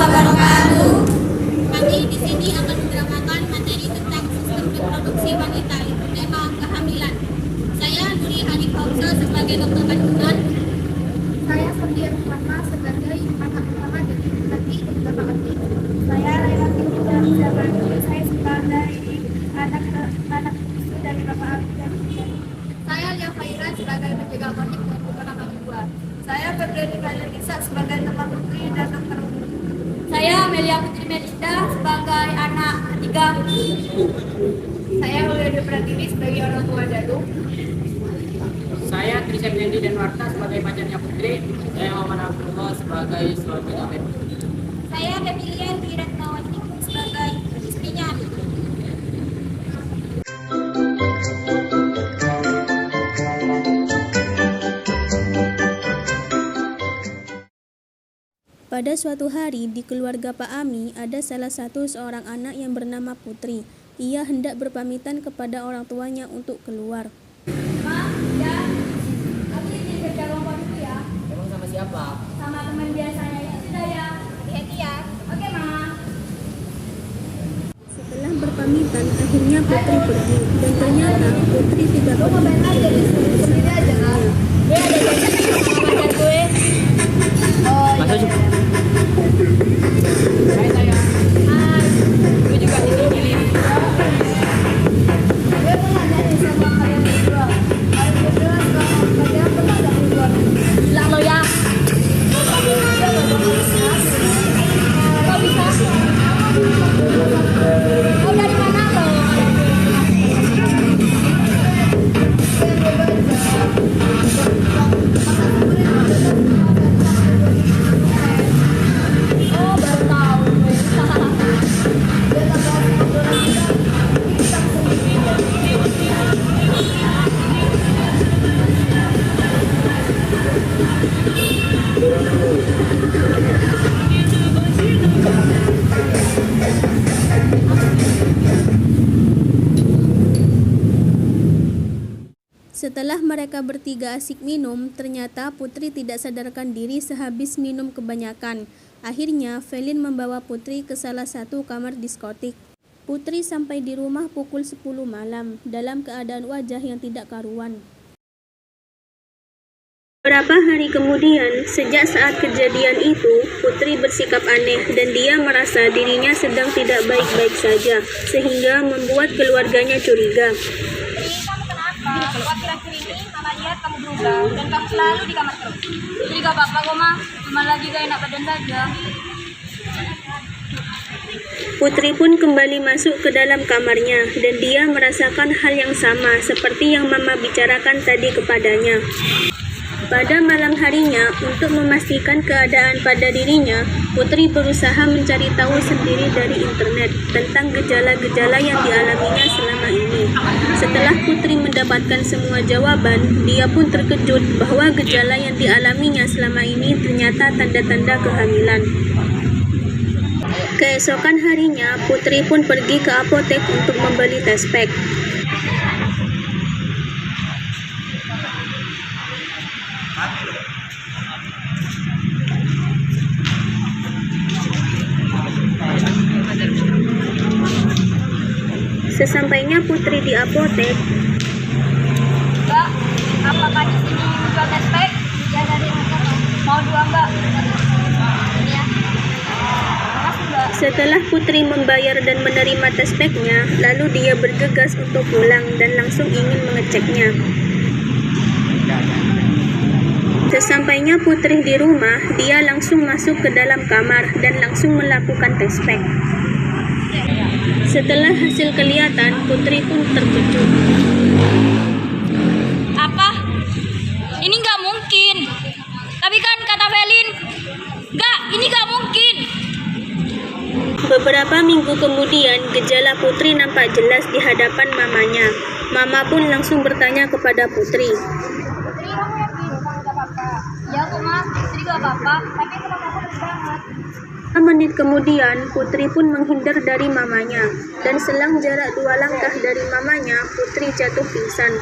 wabarakatuh. Kami di sini akan mendramakan materi tentang sistem reproduksi wanita, itu tema kehamilan. Saya Nuri Hanif Fauza sebagai dokter kandungan. Saya Sabdia Muhammad sebagai anak pertama dari nanti beberapa nanti. Saya Laila Fitri saya sebagai anak istri dari Bapak Abi dan Ibu. Saya Lia Fairan sebagai penjaga klinik dan beberapa kedua. Saya Febriani Kailisa sebagai teman putri dan dokter umum. Saya Amelia Putri Melinda sebagai anak ketiga. Saya Wulandari Pratiwi sebagai orang tua Dalu. Saya Trisha Benendi dan Warta sebagai pacarnya Putri. Saya Muhammad Abdullah sebagai suaminya Ahmed. Saya Emilia Wiratnawati sebagai istrinya. Pada suatu hari di keluarga Pak Ami ada salah satu seorang anak yang bernama Putri. Ia hendak berpamitan kepada orang tuanya untuk keluar. Ma, ya, aku izin kerja kelompok dulu ya. Emang sama siapa? Sama teman biasanya itu sudah ya. Hati-hati ya. Oke, Ma. Setelah berpamitan, akhirnya Putri pergi. Dan ternyata Putri tidak pergi Sendiri aja kan. Gue ada janji sama pacar gue. Oh, Masa iya. juga? Hai sayang. Hai. Gue juga di sini. Gue pernah nanya sama kalian berdua. Kalian berdua kalian pernah nggak keluar? Bilang lo ya. Kok bisa? Kau dari mana lo? Oh, baru tahu gue. Setelah mereka bertiga asik minum, ternyata Putri tidak sadarkan diri sehabis minum kebanyakan. Akhirnya, Felin membawa Putri ke salah satu kamar diskotik. Putri sampai di rumah pukul 10 malam, dalam keadaan wajah yang tidak karuan. Beberapa hari kemudian, sejak saat kejadian itu, Putri bersikap aneh dan dia merasa dirinya sedang tidak baik-baik saja, sehingga membuat keluarganya curiga. Kamu kenapa? Akhir-akhir ini Mama lihat kamu berubah dan kamu selalu di kamar terus. Jadi gak apa-apa kok, Ma. Cuma lagi gak enak badan saja. Putri pun kembali masuk ke dalam kamarnya dan dia merasakan hal yang sama seperti yang Mama bicarakan tadi kepadanya. Pada malam harinya, untuk memastikan keadaan pada dirinya, Putri berusaha mencari tahu sendiri dari internet tentang gejala-gejala yang dialaminya selama ini. Setelah Putri mendapatkan semua jawaban, dia pun terkejut bahwa gejala yang dialaminya selama ini ternyata tanda-tanda kehamilan. Keesokan harinya, Putri pun pergi ke apotek untuk membeli tes pack. Sesampainya Putri di apotek, Mbak, apakah di sini menjual tes pack? Ya, dari mana? Mau dua, Mbak? Ini ya. Makasih, Mbak. setelah Putri membayar dan menerima tes packnya, lalu dia bergegas untuk pulang dan langsung ingin mengeceknya. Sesampainya Putri di rumah, dia langsung masuk ke dalam kamar dan langsung melakukan tes pack. Setelah hasil kelihatan, Putri pun terkejut. Apa? Ini nggak mungkin. Tapi kan kata Felin, nggak, ini nggak mungkin. Beberapa minggu kemudian, gejala Putri nampak jelas di hadapan mamanya. Mama pun langsung bertanya kepada Putri. Putri, kamu yakin kamu nggak apa-apa? Ya, kok, Ma. Putri nggak apa-apa. Tapi kenapa aku terus banget? 5 menit kemudian, Putri pun menghindar dari mamanya. Dan selang jarak 2 langkah dari mamanya, Putri jatuh pingsan.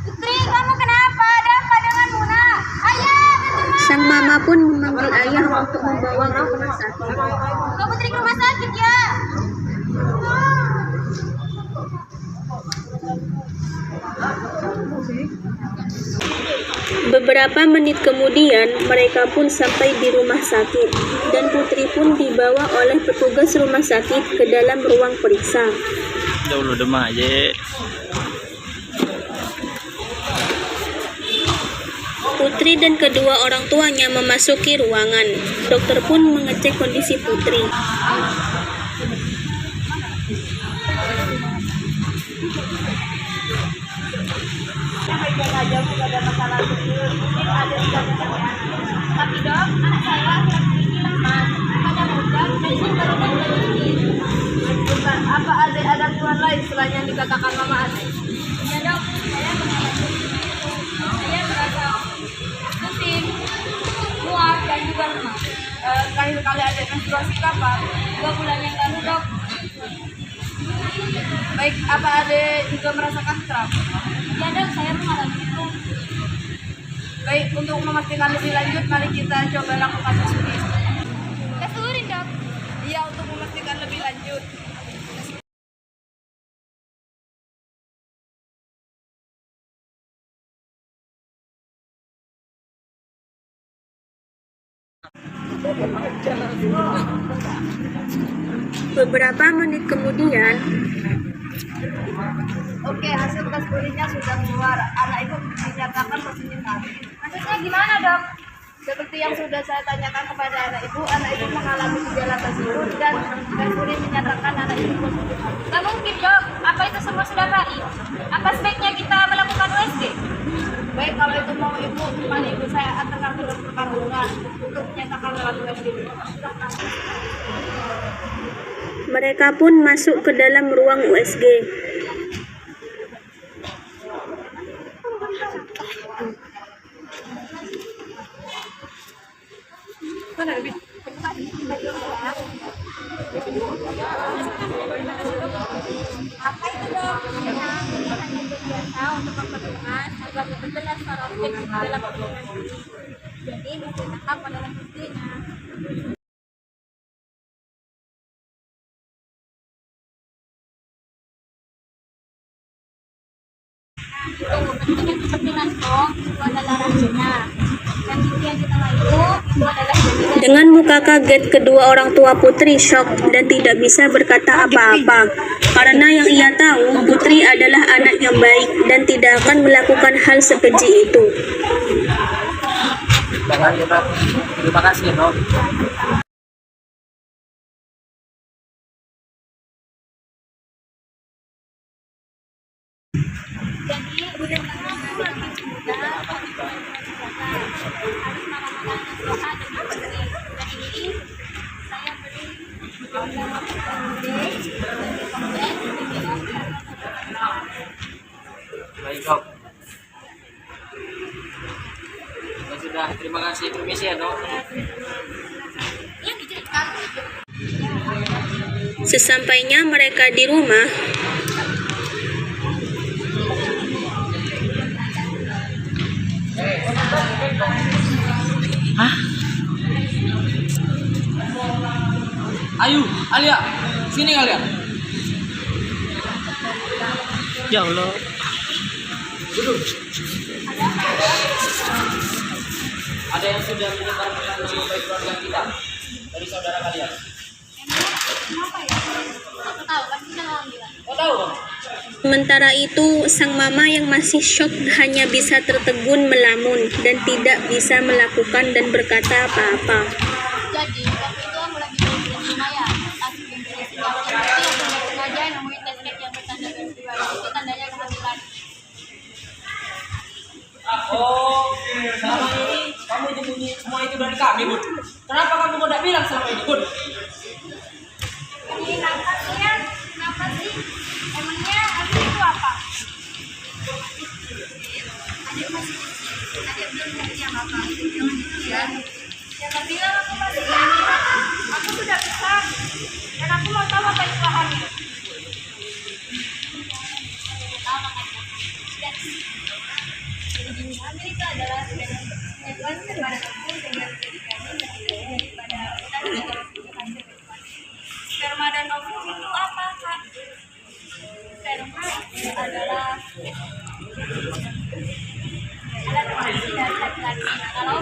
Putri, kamu kenapa? Ada apa denganmu, Nak? Ayah, Sang mama Mereka pun memanggil ayah untuk membawa ke rumah sakit. Kau Putri ke rumah sakit ya. Beberapa menit kemudian, mereka pun sampai di rumah sakit, dan Putri pun dibawa oleh petugas rumah sakit ke dalam ruang periksa. Jauh demam aja. Putri dan kedua orang tuanya memasuki ruangan. Dokter pun mengecek kondisi Putri. Tapi dok, anak saya ini lemas, pada mudah, medicine baru begini. Apa ada keluhan lain selain yang dikatakan mama ada? Ya dok, saya merasa pusing, mual dan juga lemas. Terakhir kali ada menstruasi kapan? 2 bulan yang lalu dok. Baik, apa ada juga merasakan kram? Ya dok, saya mengalami itu. Baik, untuk memastikan lebih lanjut, mari kita coba lakukan tes urin. Tes urin dok? Iya, untuk memastikan lebih lanjut. Beberapa menit kemudian, Oke, hasil tes urinnya sudah keluar. Anak itu dinyatakan positif HIV. Maksudnya gimana dok? Seperti yang sudah saya tanyakan kepada anak ibu mengalami gejala tersebut dan tes urin menyatakan anak ibu positif HIV. Gak mungkin dok, apa itu semua sudah baik? Apa sebaiknya kita melakukan USG? Baik, kalau itu mau ibu, mana ibu saya antarkan ke dokter kandungan untuk menyatakan lewat USG. mereka pun masuk ke dalam ruang USG. Apa itu dok? Hanya biasa untuk memperluas agar betul dan sarafik dalam kandungan ini. Jadi diceritakan pada istrinya. Seperti kantong itu adalah racunnya. Dan yang kita itu adalah Dengan muka kaget, kedua orang tua Putri syok dan tidak bisa berkata apa-apa. Karena yang ia tahu, Putri adalah anak yang baik dan tidak akan melakukan hal sekeji itu. Terima kasih dok. jadi udah kamu lagi muda harus melakukan doa dengan bersih. Dan ini saya beri Baik dok. Ya sudah, terima kasih. Permisi ya dok. Sesampainya mereka di rumah, Ayo, Alia, sini kalian. Ya Allah. Duduk. Ada yang sudah menyebarkan nama baik keluarga kita dari saudara kalian. aku tahu kan kita mau bilang Kau tahu? sementara itu sang mama yang masih syok hanya bisa tertegun melamun dan tidak bisa melakukan dan berkata apa-apa. jadi waktu itu aku lagi di rumah ya langsung beli sinyal yang penting aku sengaja nemuin test kit yang bertanda peristiwa itu tandanya kehamilan. Oh, selama ini kamu menyembunyi semua itu dari kami, Bun. Kenapa kamu tidak bilang selama ini, Bun? Ini kenapa sih ya? Kenapa sih? Emangnya aku itu apa? Adik masih kecil, adik belum ngerti apa-apa. Jangan gitu ya. Jangan bilang aku masih kecil. Aku sudah besar. Dan aku mau tahu apa itu hamil. Jadi hamil itu adalah penyakit kepada tubuh sehingga terjadi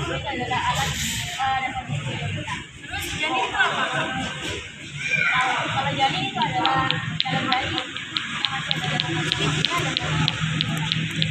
Mas Boy adalah anak dapat kita. Terus janin itu apa? Kalau janin itu adalah dalam bayi yang masih ada dalam ibunya dan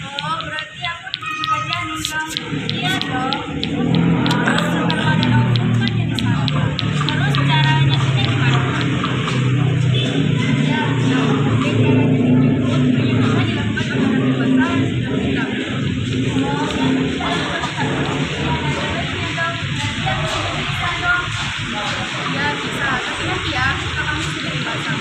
oh berarti aku juga janin dong. Iya dong. Sperma dan ovum kan jadi sama. Terus cara nyakinnya gimana? Ya, mungkin cara nyakinnya semua dilakukan oleh dewasa sebelum nikah. Ya bisa, tapi nanti ya kita kamu sudah dewasa.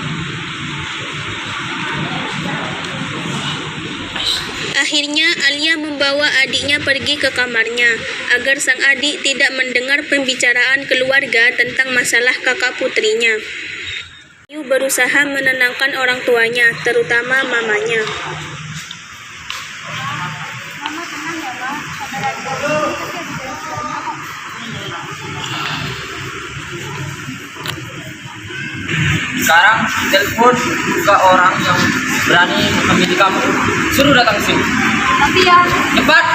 Akhirnya Alia membawa adiknya pergi ke kamarnya agar sang adik tidak mendengar pembicaraan keluarga tentang masalah kakak putrinya. Ayu berusaha menenangkan orang tuanya, terutama mamanya. Mama tenang ya, Ma. Sabar aja. Kita bisa bicara kok. Sekarang telepon ke orang yang berani memilih kamu. Suruh datang sini. Tapi ya, Cepat.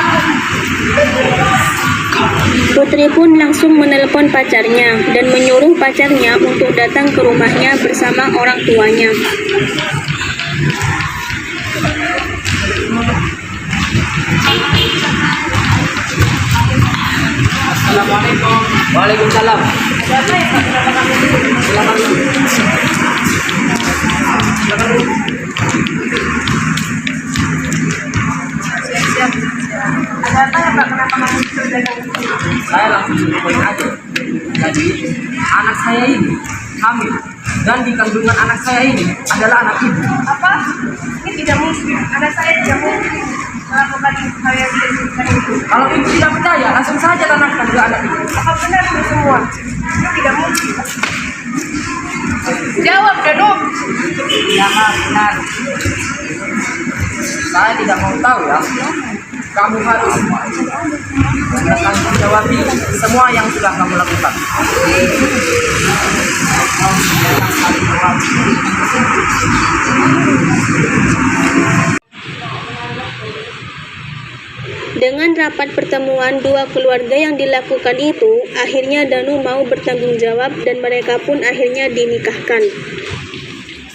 Putri pun langsung menelpon pacarnya dan menyuruh pacarnya untuk datang ke rumahnya bersama orang tuanya. Assalamualaikum. Waalaikumsalam. ada apa ya, Pak? Kenapa kamu dulu? Silakan dulu. Silakan dulu. Siap-siap. Ada apa ya, Pak? Kenapa kamu dulu datang ke sini? Saya langsung poin aja. Jadi anak saya ini hamil dan di kandungan anak saya ini adalah anak ibu. Apa? Ini tidak mungkin. Anak saya tidak mungkin melakukan hal yang tidak diinginkan itu. Kalau ibu tidak percaya, langsung saja tanamkan ke anak ibu. Apa benar itu semua? Itu tidak mungkin. Jawab, Danu. Ya, Ma, benar. Saya tidak mau tahu ya. Kamu harus bertanggung jawab semua yang sudah kamu lakukan. Dengan rapat pertemuan dua keluarga yang dilakukan itu, akhirnya Danu mau bertanggung jawab dan mereka pun akhirnya dinikahkan.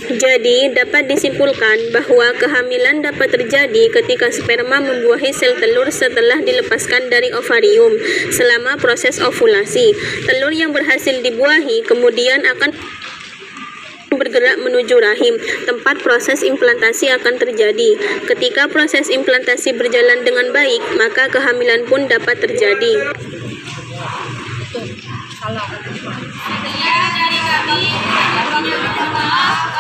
Jadi, dapat disimpulkan bahwa kehamilan dapat terjadi ketika sperma membuahi sel telur setelah dilepaskan dari ovarium selama proses ovulasi. Telur yang berhasil dibuahi kemudian akan bergerak menuju rahim, tempat proses implantasi akan terjadi. Ketika proses implantasi berjalan dengan baik, maka kehamilan pun dapat terjadi. Sekian dari kami, kami minta maaf